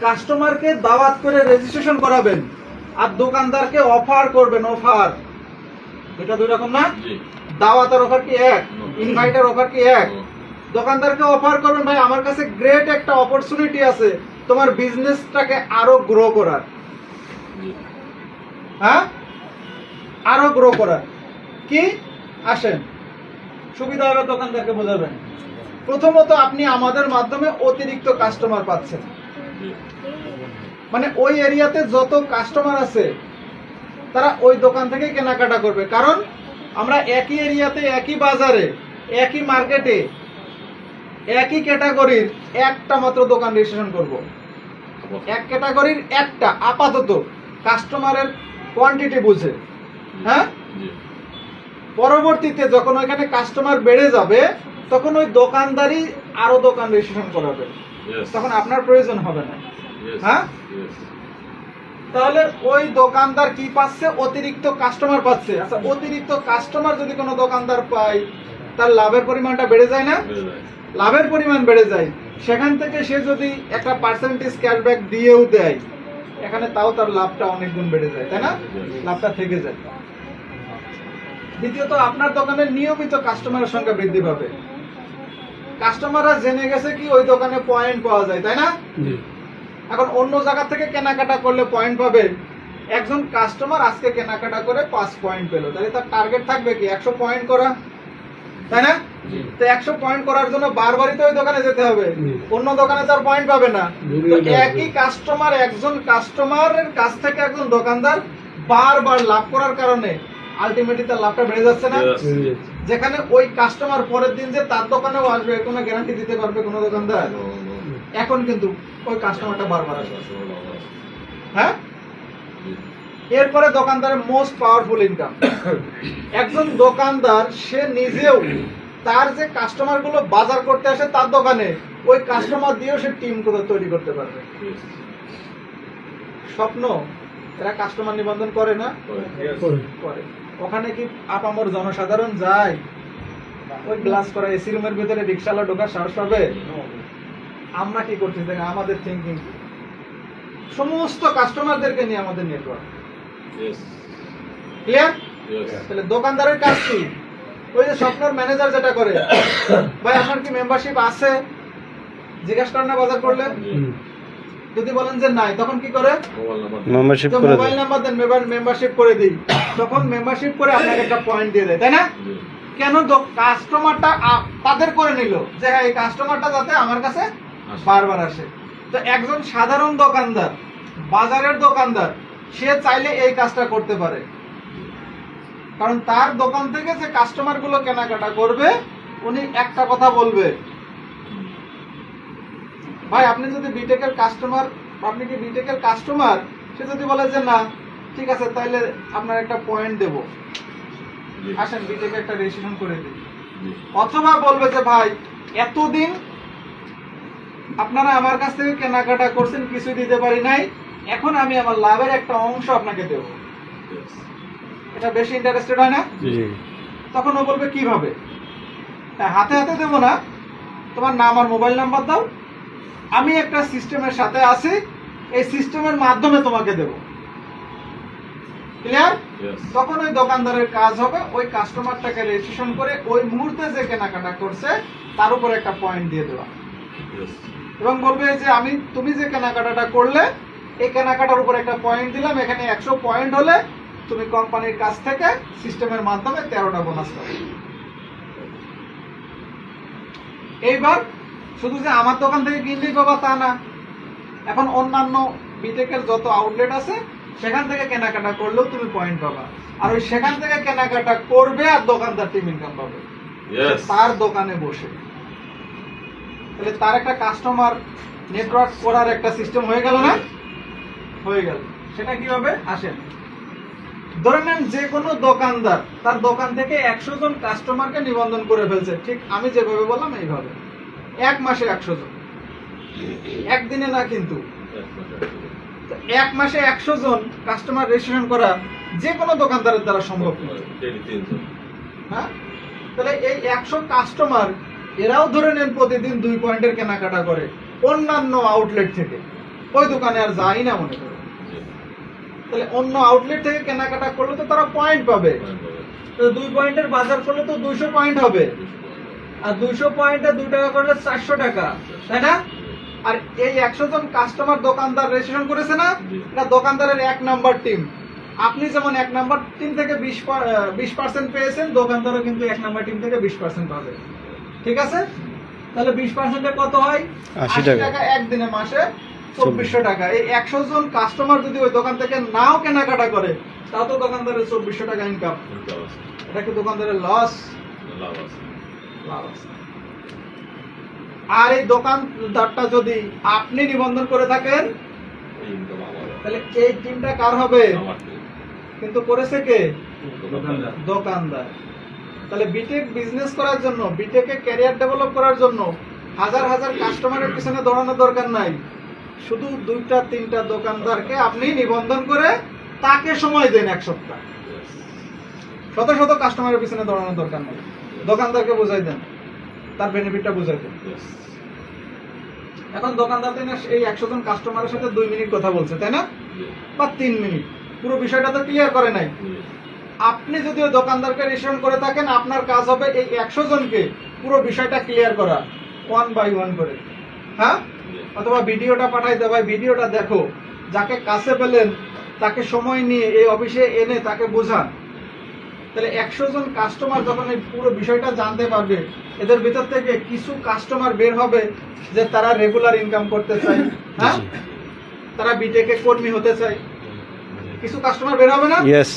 কাস্টমারকে দাওয়াত করে রেজিস্ট্রেশন করাবেন আর দোকানদারকে অফার করবেন। অফার এটা দুই রকম না? দাওয়াতের অফার কি এক, ইনভাইটের অফার কি এক? দোকানদারকে অফার করবেন, ভাই আমার কাছে গ্রেট একটা অপরচুনিটি আছে তোমার বিজনেসটাকে আরো গ্রো করার, হ্যাঁ আরো গ্রো করার। কি আসেন সুবিধা হবে দোকানদারকে বোঝাবেন। প্রথমত আপনি আমাদের মাধ্যমে অতিরিক্ত কাস্টমার পাচ্ছেন, মানে ওই এরিয়াতে যত কাস্টমার আছে তারা ওই দোকান থেকে কেনাকাটা করবে। কারণ আমরা একই এরিয়াতে, একই বাজারে, একই মার্কেটে, একই ক্যাটাগরির একটা মাত্র দোকান রেজিস্ট্রেশন করব। এক ক্যাটাগরির একটা, আপাতত কাস্টমারের কোয়ান্টিটি বুঝে, হ্যাঁ। পরবর্তীতে যখন ওইখানে কাস্টমার বেড়ে যাবে তখন ওই দোকানদারই আরো দোকান রেজিস্ট্রেশন করাবে, তখন আপনার প্রয়োজন হবে না, হ্যাঁ। তাহলে ওই দোকানদার কি পাচ্ছে? অতিরিক্ত কাস্টমার পাচ্ছে। আচ্ছা, অতিরিক্ত কাস্টমার যদি কোনো দোকানদার পায় তার লাভের পরিমাণটা বেড়ে যায় না? লাভের পরিমাণ বেড়ে যায়। সেখান থেকে সে যদি একটা পার্সেন্টেজ ক্যাশব্যাক দিয়েও দেয় এখানে, তাও তার লাভটা অনেক গুণ বেড়ে যায়, তাই না? লাভটা থেকে যায়। দ্বিতীয়ত আপনার দোকানের নিয়মিত কাস্টমারের সংখ্যা বৃদ্ধি পাবে। কাস্টমাররা জেনে গেছে কি ওই দোকানে পয়েন্ট পাওয়া যায়, তাই না? এখন অন্য জায়গা থেকে কেনাকাটা করলে পয়েন্ট পাবে। একজন কাস্টমার আজকে কেনাকাটা করে 5 পয়েন্ট পেল, তাহলে তার টার্গেট থাকবে কি 100 পয়েন্ট করা, তাই না? তো 100 পয়েন্ট করার জন্য বারবারই তো ওই দোকানে যেতে হবে, অন্য দোকানে তার পয়েন্ট পাবে না। তো একই কাস্টমার, একজন কাস্টমারের কাছ থেকে একজন দোকানদার বারবার লাভ করার কারণে আলটিমেটলি তার লাভটা বেড়ে যাচ্ছে না? যেখানে ওই কাস্টমার পরের দিন যে তার দোকানেও আসবে কোনো গ্যারান্টি দিতে পারবে কোনো দোকানদার? এখন কিন্তু ওই কাস্টমারটা বারবার আসবে, হ্যাঁ। এরপরে দোকানদারের মোস্ট পাওয়ারফুল ইনকাম। একজন দোকানদার সে নিজেও তার যে কাস্টমার গুলো বাজার করতে আসে তার দোকানে, ওই কাস্টমার দিয়েও সে টিম করে তৈরি করতে পারবে। স্বপ্ন এরা কাস্টমার নিবন্ধন করে না? করে। ওখানে কি আপামর জনসাধারণ যায়? ওই গ্লাস করা এসি রুমের ভিতরে রিকশালা ঢোকার সাহস পাবে? আমরা কি করছি দেখেন, আমাদের থিঙ্কিং সমস্ত কাস্টমারদেরকে নিয়ে আমাদের নেটওয়ার্ক। ক্লিয়ার? তাহলে দোকানদারের কাজ কি? ওই যে স্বপ্নর ম্যানেজার যেটা করে, ভাই আপনার কি মেম্বারশিপ আছে জিজ্ঞাসা করেন না বাজার করলে? যদি বলেন যে নাই, তখন কি করে? মেম্বারশিপ করে দেয়। মোবাইল নাম্বার দেন, মেম্বারশিপ করে দিই। তখন মেম্বারশিপ করে আপনাকে একটা পয়েন্ট দিয়ে দেয়, তাই না? কেন? কাস্টমারটা তাদের করে নিল যে হ্যাঁ এই কাস্টমারটা যাতে আমার কাছে বারবার আসে। তো একজন সাধারণ দোকানদার, বাজারের দোকানদার, সে চাইলে এই কাজটা করতে পারে। কারণ তার দোকান থেকে যে কাস্টমার গুলো কেনাকাটা করবে উনি একটা কথা বলবে, ভাই আপনি যদি বিটেকের কাস্টমার, আপনি কি বিটেকের কাস্টমার? সে যদি বলে যে না, ঠিক আছে তাইলে আপনার একটা পয়েন্ট দেব, আসেন বিটেকে একটা রেজিস্ট্রেশন করে দিই। অথবা বলবে যে ভাই এতদিন আপনারা আমার কাছ থেকে কেনাকাটা করছেন, কিছু দিতে পারি নাই, এখন আমি আমার লাভের একটা অংশ আপনাকে দেব। এটা বেশি ইন্টারেস্টেড হয় না? তখন ও বলবে কিভাবে? হাতে হাতে দেব না, তোমার নাম আর মোবাইল নাম্বার দাও, আমি একটা সিস্টেমের সাথে আছি, এই সিস্টেমের মাধ্যমে তোমাকে দেব। ক্লিয়ার? তখন ওই দোকানদারের কাজ হবে ওই কাস্টমারটাকে রেজিস্ট্রেশন করে ওই মুহূর্তে যে কেনাকাটা করছে তার উপর একটা পয়েন্ট দিয়ে দেওয়া, এবং বলবে যে তুমি যে কেনাকাটাটা করলে এই কেনাকাটার উপর একটা পয়েন্ট দিলাম, এখানে 100 পয়েন্ট হলে তুমি কোম্পানির কাছ থেকে সিস্টেমের মাধ্যমে 13টা বোনাস পাবে। এইবার শুধু যে আমার দোকান থেকে কিনলেই পাবা তা না, এখন অন্যান্য বিটেকের যত আউটলেট আছে সেখান থেকে কেনাকাটা করলেও তুমি পয়েন্ট পাবা, আর ওই সেখান থেকে কেনাকাটা করবে আর দোকানদার টিম ইনকাম পাবে তার দোকানে বসে। তাহলে তার একটা কাস্টমার নেটওয়ার্ক করার একটা সিস্টেম হয়ে গেল না? হয়ে গেল। সেটা কিভাবে? আসেন ধরে নেন যে কোনো দোকানদার তার দোকান থেকে 100 জন কাস্টমারকে নিবন্ধন করে ফেলছে, ঠিক আমি যেভাবে বললাম এইভাবে। 1 মাসে 100 জন, একদিনে না কিন্তু। 1 মাসে 100 জন কাস্টমার রেজিস্ট্রেশন করা যে কোনো দোকানদারের দ্বারা সম্ভব। হ্যাঁ, তাহলে এই 100 কাস্টমার এরাও ধরে নেন প্রতিদিন 2 পয়েন্টের কেনাকাটা করে অন্যান্য আউটলেট থেকে, ওই দোকানে আর যাই না মনে করে। তাহলে অন্য আউটলেট থেকে কেনাকাটা করলে তো তারা পয়েন্ট পাবে, 2 পয়েন্টের বাজার করলে তো 200 পয়েন্ট হবে, আর 200 পয়েন্টে 2 টাকা করলে 400 টাকা, তাই না? আর এই 100 জন কাস্টমার দোকানদার রেজিস্ট্রেশন করেছে না, এটা দোকানদারের 1 নাম্বার টিম। আপনি যেমন 1 নাম্বার টিম থেকে 20% পেয়েছেন, দোকানদারও কিন্তু 1 নাম্বার টিম থেকে 20% পাবে। ঠিক আছে? তাহলে 20% কত হয়? 80 টাকা একদিনে, মাসে 2400 টাকা। এই 100 জন কাস্টমার যদি ওই দোকান থেকে নাও কেনাকাটা করে, তাও তো দোকানদারের 2400 টাকা ইনকাম। এটা কি দোকানদারের লস? লাভ আছে। আর এই দোকানদারটা যদি আপনি নিবন্ধন করে থাকেন, তাহলে এই টিমটা কার হবে? কিন্তু করেছে কে? দোকানদার। তাহলে বিটেক বিজনেস করার জন্য, বিটেকে ক্যারিয়ার ডেভেলপ করার জন্য হাজার হাজার কাস্টমারের পিছনে দৌড়ানোর দরকার নাই। শুধু 2-3টা দোকানদারকে আপনি নিবন্ধন করে তাকে সময় দেন 1 সপ্তাহ। শত শত কাস্টমারের পিছনে দৌড়ানোর দরকার নাই। দোকানদারকে বুঝাই দেন, তার বেনিফিটটা বুঝাই দেন। এখন দোকানদার দিন এই 100 জন কাস্টমারের সাথে 2 মিনিট কথা বলছে, তাই না? বা 3 মিনিট, পুরো বিষয়টা তো ক্লিয়ার করে নাই। আপনি যদি ওই দোকানদারকে রেজিস্ট্রেশন করে থাকেন, আপনার কাজ হবে এই 100 জনকে পুরো বিষয়টা ক্লিয়ার করা, 1 বাই 1 করে। হ্যাঁ, অথবা ভিডিওটা পাঠাই দেয়, ভাই ভিডিওটা দেখো, যাকে কাছে পেলেন তাকে সময় নিয়ে এই অফিসে এনে তাকে বোঝান। তাহলে 100 জন কাস্টমার যখন এই পুরো বিষয়টা জানতে পারবে, এদের ভিতর থেকে কিছু কাস্টমার বের হবে যে তারা রেগুলার ইনকাম করতে চায়, হ্যাঁ, তারা বিটেকে কর্মী হতে চায়। কিছু কাস্টমার বের হবে না? ইয়েস।